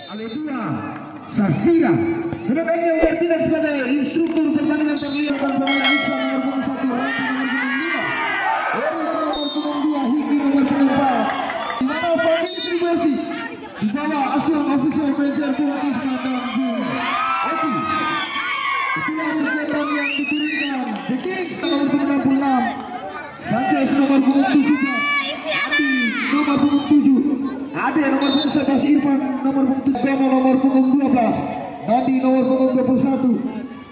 Aledua Safira sebagai yang bertindak sebagai instruktur pertandingan terlihat pemain Aisyah nomor 1, Ranti nomor 5, Eri nomor 2, Hiki nomor 4. Di mana Fadil distribusi di bawah asuhan official manager Kuwatis Mandang Eki. Itulah kegiatan yang diturunkan The Kings nomor 66, Sanchez nomor 17, Adi nomor 7, Ade nomor 11, Irfan nomor 7, Gono nomor 12, Nandi nomor 21,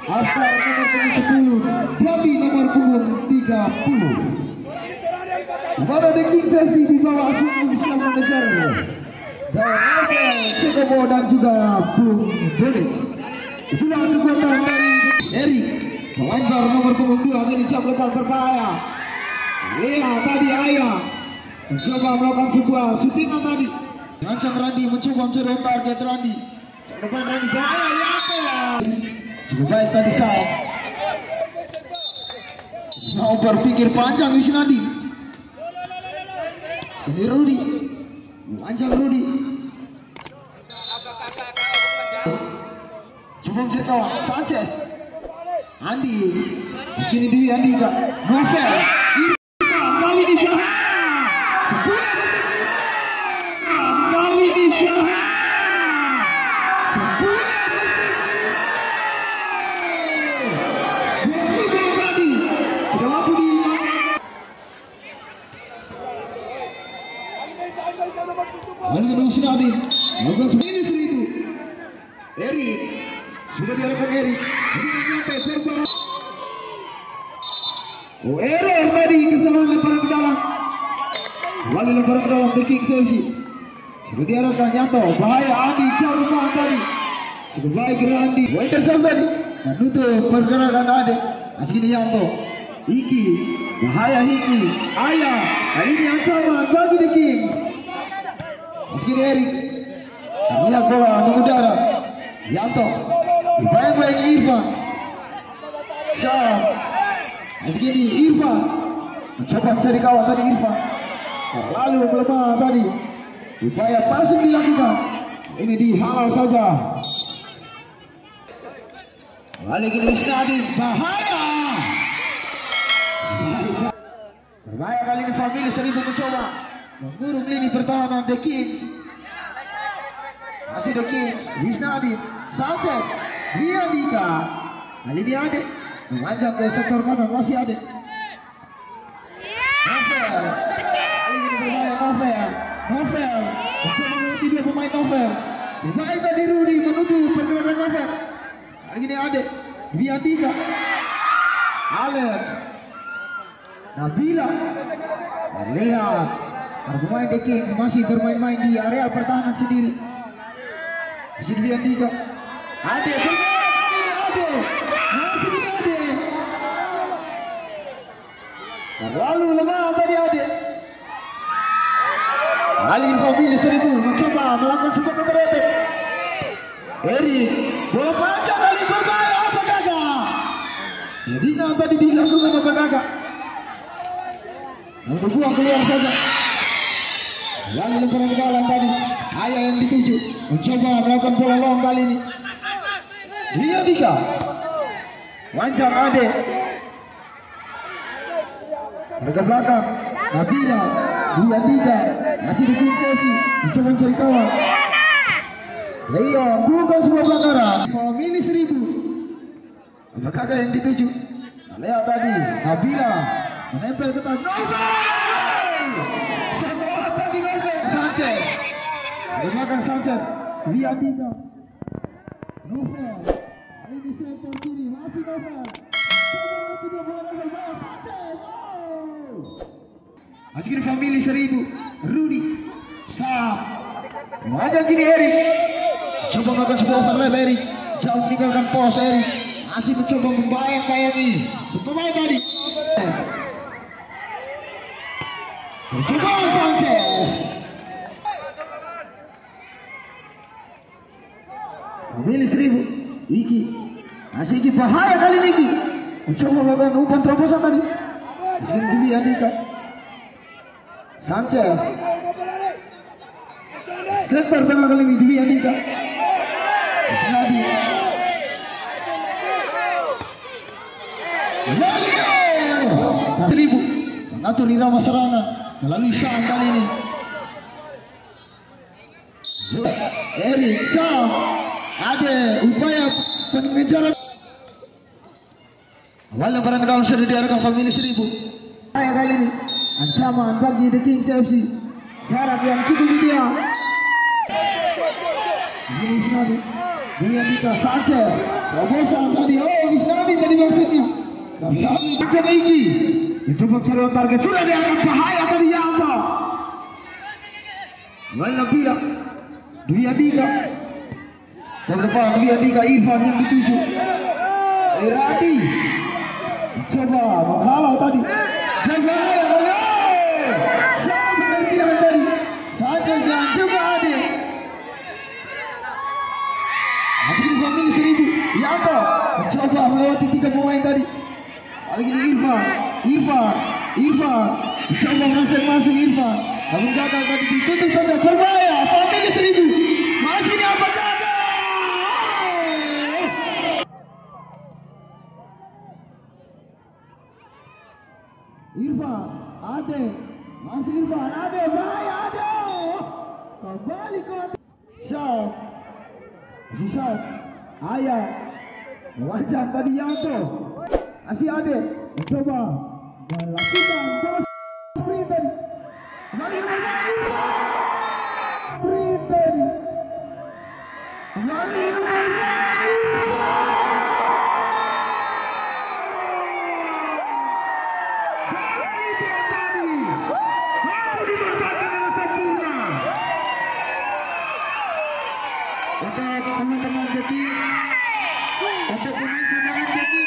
Askar nomor 10, Jami nomor 30. Pada The King sesi di bawah asuhan official manager dan Sekobo dan juga Bung Felix. Itulah kekuatan dari Erik, pelanggar nomor 22 ini jam lebar berbahaya. Iya tadi Ayah mencoba melakukan sebuah syutingan tadi. Rancang Randi mencoba mencari target Randi. Depan Randi bahaya ya. Cukup baik tadi saat. Mau berpikir panjang Wisnadi. Ini Rudi. Panjang Rudi. Coba mencari kawan Sanchez. Andi. Kini Dewi Andi kak. Novel. Kali ini Erik sudah diarahkan Erik. Oh error tadi, kesalahan lemparan ke dalam. Lalu lemparan ke dalam The King sesi. Sudah diarahkan Yanto. Bahaya Andi jauh banget tadi. Sudah baik Randi. Intercept tadi. Menutup pergerakan Ade. Masih ini Yanto. Iki. Bahaya Iki. Ayah. Kali ini ancaman bagi The Kings. Masih ini Erik. Lihat bola mengudara. Yanto. Bayang-bayang Irfan. Syah. Segini Irfan mencoba mencari kawan tadi Irfan, lalu melemah tadi. Upaya passing dilakukan, ini dihalau saja. Balik ini Wisnadi, bahaya. Berbahaya kali ini Family Seribu mencoba mengurung lini pertahanan The Kings. Masih The Kings, Wisnadi, Sanchez, Riandika. Kali ini Ade memanjang ke sektor kanan, masih ada Novel. Kali ini berbahaya Novel mencoba menutupi dua pemain Novel. Baik tadi Rudi menutup pergerakan Novel. Kali ini ada Viandika, Alex, Nabila. Lihat pemain The King masih bermain-main di area pertahanan sendiri. Masih Viandika, ada lalu lemah tadi Ade. Kali ini Family Seribu mencoba melakukan sebuah counter-attack. Erik, bola panjang kali berbahaya, apa gagal? Jadinya tadi dilakukan apa gagal? Membuang keluar saja. Lalu lemparan ke dalam tadi. Ayah yang dituju mencoba melakukan bola long kali ini. Dia tiga. Wancang Ade. Mereka belakang, Nabila, Diandika, masih di sesi, mencoba mencari kawan. Leon, bukan sebuah pelanggaran. Family Seribu. Apakah yang dituju? Lihat tadi, Nabila menempel ke tangan Novel. Sebuah tadi Novel. Sanchez. Di belakang Sanchez, Diandika, Novel. Kali ini sektor kiri, masih Novel. Masih kini Family Seribu, Rudi, Sam, wajah kini Erik, coba melakukan sebuah overlap Erik, jauh meninggalkan pos Erik, masih mencoba membayang-bayangi, pemain tadi, percobaan Sanchez, Family Seribu, Iki, masih Iki bahaya kali ini Iki, mencoba melakukan umpan terobosan tadi, masih kini Andika. Sanchez Set pertama kali ini Dwi Andika. Isnadi. Seribu mengatur irama serangan melalui Syam kali ini. Erik Syam ada upaya pengejaran. Awalnya barang dalam sudah diarahkan famili 1000. Saya kali ini ancaman bagi The Kings FC. Jarak yang cukup ideal. Ini Isnadi. Dwi Andika Sanchez. Terobosan tadi. Oh, Isnadi tadi maksudnya. Macam Iki mencoba cari target, sudah diangkat bahaya tadi Yanto. Lainnya bilang Dwi Andika. Jam depan Dwi Andika Irfan yang dituju. Iradi coba menghalau tadi. Bahaya kali. Saya pengertian tadi. Saja jangan coba ada. Masih di famili 1000. Yanto mencoba melewati 3 pemain tadi. Kali ini Irfan mencoba masuk Irfan, namun gagal tadi ditutup saja. Berbahaya famili 1000 masih dapat gagal. Irfan Ade masih Irfan Ade bahaya Ade kembali ke Syam Ayah wajah tadi Yanto. Masih ada mencoba melakukan sprint tadi. Sprint tadi. Untuk teman-teman jadi, untuk pemain-pemain jadi,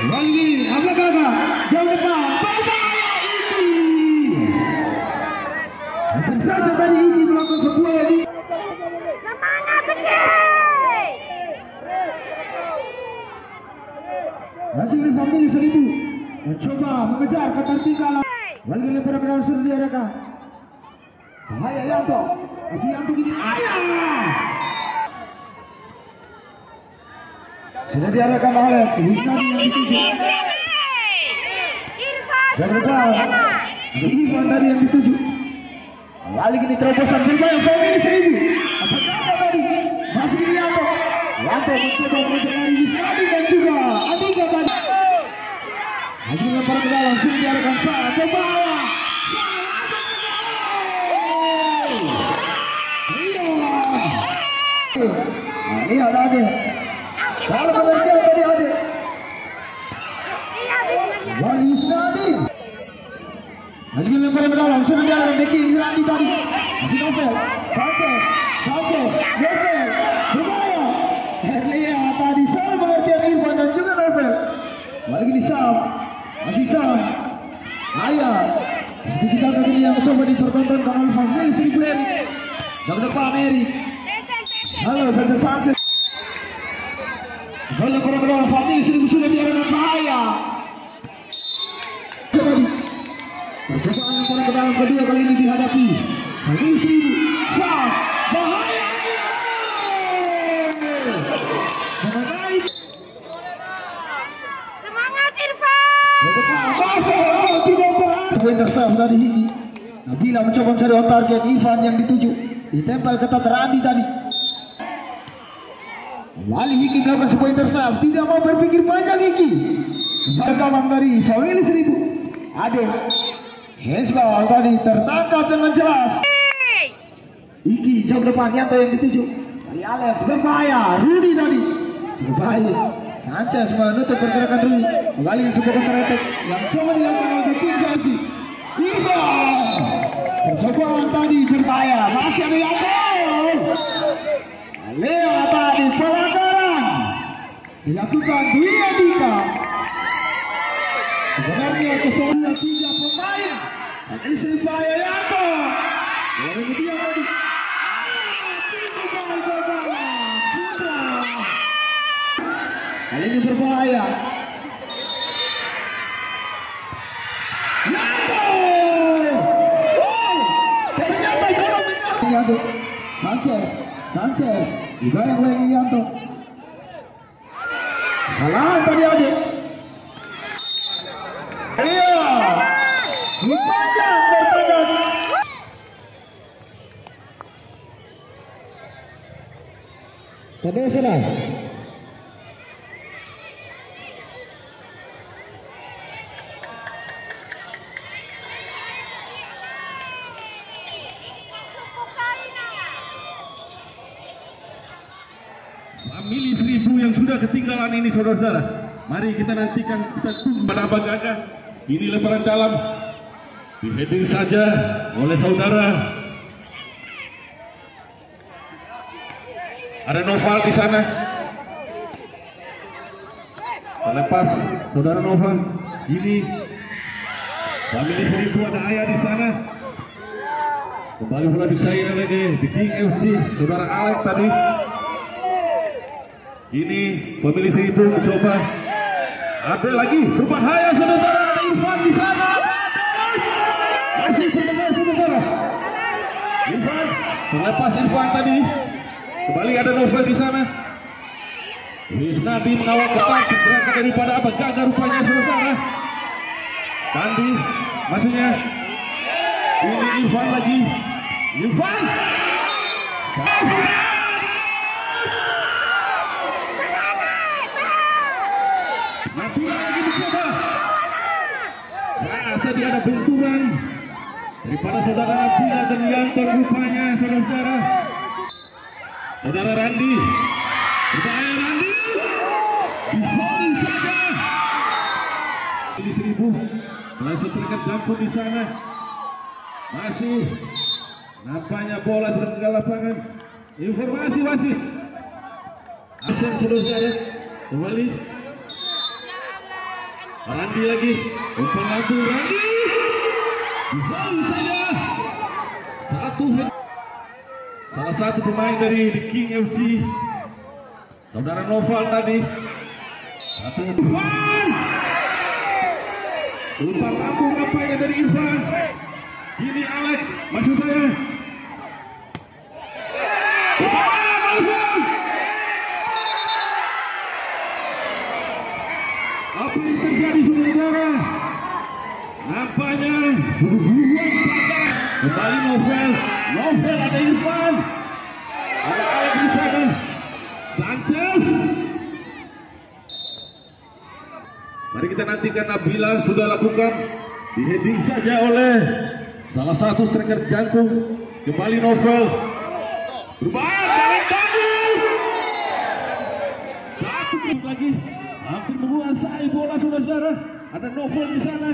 lagi apa kata? Jauh depan, berbahaya Iki. Saja tadi Iki melakukan sebuah lagi. Semangat Iki. Masih di famili 1000 mencoba mengejar ketertinggalan. Lagi lebar sudah diarahkan. Bahaya Yanto. Masih Yanto gini. Ayah. Sudah diarahkan Alex. Isnadi yang dituju. Jangan lupa Irfan tadi yang dituju. Kali ini terobosan berbahaya famili 1000. Apa kata tadi? Masih ini Yanto. Yanto mencoba mengejar Isnadi dan juga Andika tadi. Masih lempar ke dalam. Sudah diarahkan saat ke bawah. Lihat ada. Kalau pengertian tadi ada. Wali Isnadi. Masih lempar ke dalam. Sudah diarahkan The Kings Isnadi tadi. Masih Novel. Sanchez. Novel. Berbahaya. Lihat tadi salah pengertian Irfan dan juga Novel. Lagi di Sam. Masih Sam. Ayah. Sedikit kali ini yang coba dipertontonkan oleh famili 1000 Erik. Jam depan Erik. Halo Sanchez. Bola perang famili 1000 sudah diarahkan bahaya. Percobaan yang perang ke dalam kedua kali ini dihadapi famili 1000. Sam bahaya. Semangat Irfan. Intercept dari Hiki. Nabila mencoba mencari on target Irfan yang dituju. Ditempel ketat Randi tadi. Wali Hiki melakukan sebuah intercept. Tidak mau berpikir panjang Hiki. Rekaman dari famili 1000. Ade. Handsball tadi tertangkap dengan jelas. Hiki jauh depan Yanto yang dituju. Dari Alex berbahaya. Rudy tadi. Berbahaya. Sanchez menutup pergerakan Rudy. Kembali sebuah counter attack yang coba dilakukan oleh The Kings FC. Irfan. Percobaan tadi berbahaya. Masih ada Yanto. Lihat tadi pelanggaran dilakukan Dwi Andika. Sebenarnya kesalahan 3 pemain. Isi bahaya Yanto. Dari dia tadi. Kali ini berbahaya. adik. Sanchez dibayang oleh Yanto. Salah tadi adik. Iya, dipanjang bertandang. Tradisional. Famili 1000 yang sudah ketinggalan ini saudara-saudara. Mari kita nantikan, kita tunggu pada Abang Gagah. Ini lemparan dalam, di heading saja oleh saudara. Ada Noval di sana. Terlepas saudara Noval. Ini Famili 1000 ada Ayah di sana. Kembali bola disaing oleh The King FC, saudara Alex tadi. Ini Famili 1000 mencoba. Ada lagi berbahaya saudara, ada Irfan di sana. Masih berbahaya saudara. Irfan terlepas Irfan tadi. Kembali ada Novel di sana. Wisnadi mengawal ketat gerakan daripada Abang Gagah rupanya saudara. Tandi maksudnya. Ini Irfan lagi. Irfan. Nabila lagi mencoba. Tadi ada benturan daripada saudara Nabila dan Yanto rupanya saudara-saudara. Saudara Randi, berbahaya Randi, divolley saja. Ini 1000, langsung terikat jangkut di sana. Masih nampaknya bola sudah tinggal lapangan. Informasi wasit. Asen saudara-saudara, kembali. Randi lagi, umpan langsung Randi, divolley saja. Salah satu pemain dari The King FC, saudara Noval tadi. Satu Irfan, umpan lambung nampaknya dari Irfan. Ini Alex, maksud saya. Apa yang terjadi saudara? Nampaknya buruan pelanggaran. Kembali Novel ada Irfan, ada Alex di sana. Sanchez. Mari kita nantikan Nabila sudah lakukan di heading saja oleh salah satu striker jantung. Kembali Novel. Berbahaya satu menit lagi. Hampir menguasai bola saudara-saudara. Ada Novel di sana.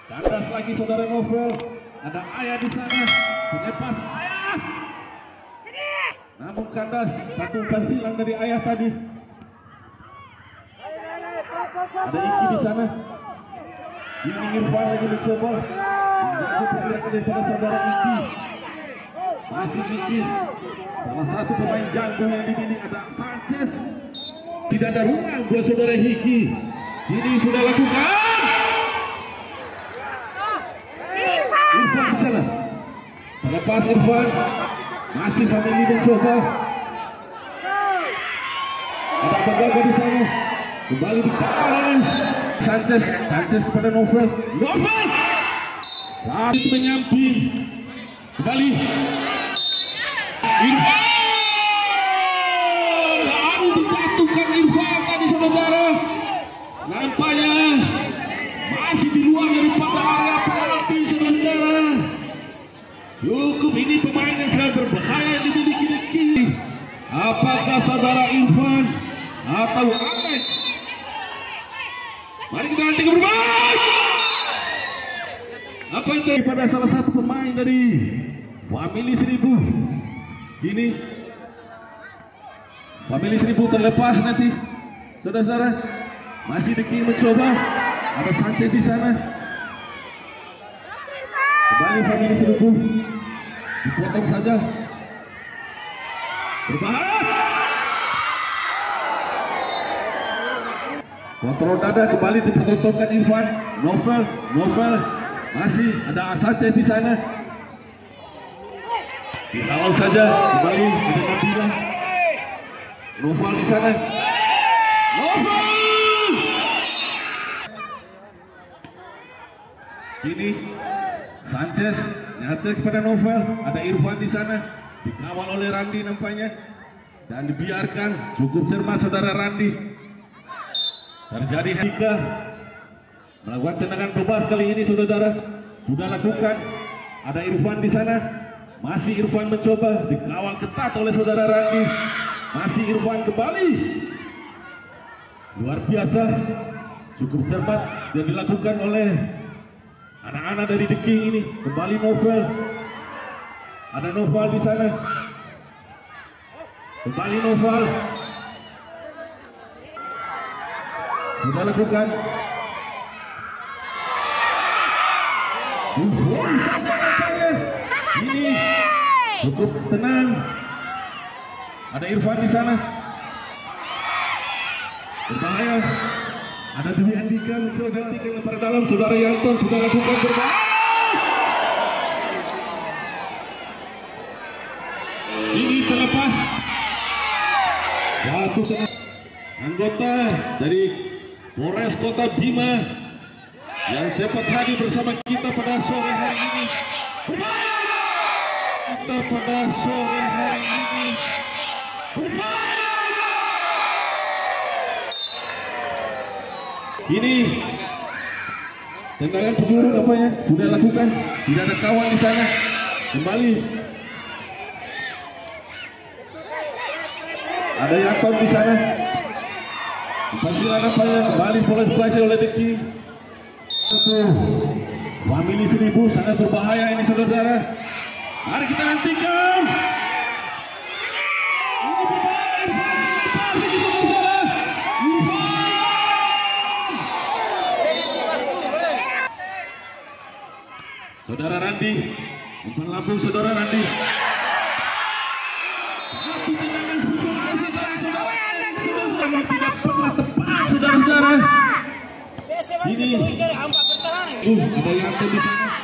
Kandas lagi saudara Novel. Ada Ayah di sana. Lepas Ayah. Namun kandas. Satu umpan silang dari Ayah tadi. Ada Iki di sana. Ini Irfan lagi mencoba. Menjadi pergerakan daripada saudara Iki. Masih Iki. Salah satu pemain jago yang dimiliki ada Sanchez. Tidak ada ruang buat saudara Hiki. Ini sudah lakukan. Irfan di sana. Lepas Irfan. Masih Famili mencoba. Ada Bagaga di sana. Kembali di kanan. Sanchez kepada Novel. Lari penyamping. Kembali. Irfan. Dijatuhkan Irfan tadi saudara. Nampaknya masih di luar daripada area penalti saudara. Cukup ini pemain yang sangat berbahaya yang dimiliki The King. Apakah saudara Irfan atau Alex? Mari kita nanti bermain. Apa itu daripada salah satu pemain dari Famili 1000. Ini Famili 1000 terlepas nanti saudara-saudara. Masih The King mencoba. Ada Sanchez di sana. Kembali Famili 1000. Dipotong saja. Berbahaya. Kontrol dada kembali dipertontonkan Irfan. Novel masih ada Sanchez di sana. Dikawal saja kembali dengan Nabila. Noval di sana. Noval. Kini Sanchez nyata kepada Noval. Ada Irfan di sana. Dikawal oleh Randi nampaknya dan dibiarkan. Cukup cermat saudara Randi. Terjadi Hika melakukan tendangan bebas kali ini saudara. Sudah lakukan. Ada Irfan di sana. Masih Irfan mencoba, dikawal ketat oleh saudara Randi. Masih Irfan kembali. Luar biasa. Cukup cermat yang dilakukan oleh anak-anak dari The King ini. Kembali Novel. Ada Noval di sana. Kembali Noval. Sudah lakukan. Ini cukup tenang. Ada Irfan di sana. Berbahaya. Ada Dwi Andika mencoba ke pada dalam. Saudara Yanton sudah lakukan berbahaya. Ini terlepas. Jatuh tenang. Anggota dari Polres Kota Bima yang sempat hadir bersama kita pada sore hari ini. Kita pada sore hari ini. Ini tendangan penjuru apanya sudah lakukan. Tidak ada kawan di sana. Kembali. Ada Yaton di sana. Persilakan apanya kembali Polres Blasel oleh The King. Family 1000 sangat berbahaya ini saudara. Mari kita nantikan. Saudara Randi, umpan lambung saudara Randi. Tidak pernah tepat saudara-saudara. Ini ada Yanto di sana.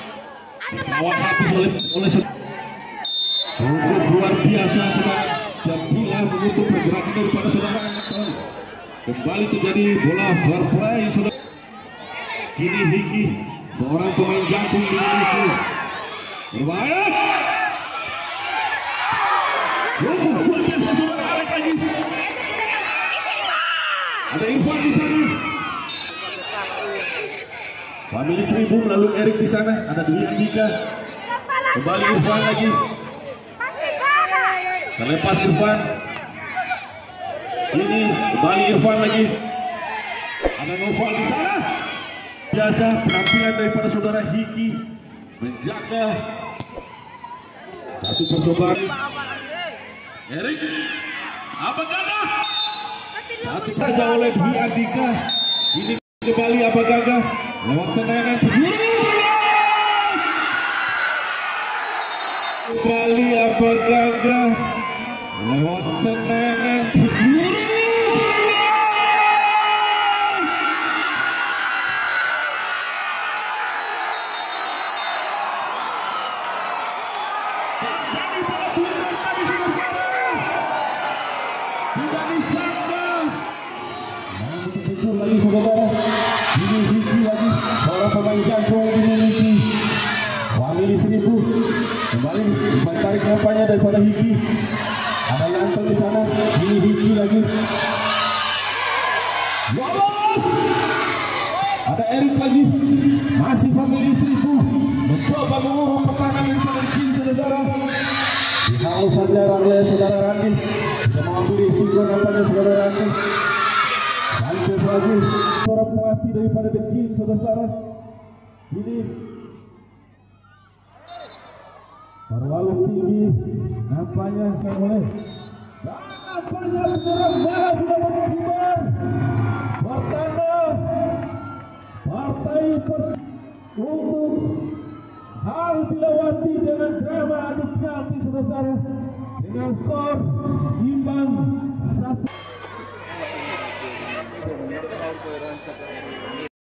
Lawan habis oleh cukup luar biasa saudara. Dan bila menutup pergerakan daripada saudara Yanto. Kembali terjadi bola fair play saudara. Kini Hiki, seorang pemain jantung di Indonesia. Berbahaya. Luar biasa saudara, tarik lagi. Ada Irfan di sana. Family 1000 lalu Erik di sana. Ada Dwi Andika. Kembali Irfan lagi. Terlepas Irfan. Ini kembali Irfan lagi. Ada Noval di sana. Biasa penampilan daripada saudara Hiki menjaga satu percobaan. Erik, apa gagah? Satu saja oleh Dwi Andika. Ini kembali apa gagah? Lewat tendangan penjuru. Kembali apa gagah? Lewat tendangan penjuru. Tidak disangka. Nah, lagi saudara. Ini Hiki lagi. Seorang pemain jantung dimiliki. Family 1000. Kembali umpan tarik nampaknya daripada Hiki. Ada Yanto di sana. Ini Hiki lagi. Lolos. Ada Erik lagi. Masih Family 1000. Mencoba mengurung pertahanan daripada King saudara. Dikawal saja oleh saudara Randi. Kita mengambil risiko nampaknya saudara Randi. Sanchez lagi. Seorang pelatih daripada The King saudara. Ini Perwalu tinggi nampaknya kan boleh. Nampaknya menyerang bahas sudah berkibar. Pertanda partai untuk hal dilewati dengan drama adu penalti saudara dengan skor imbang 1.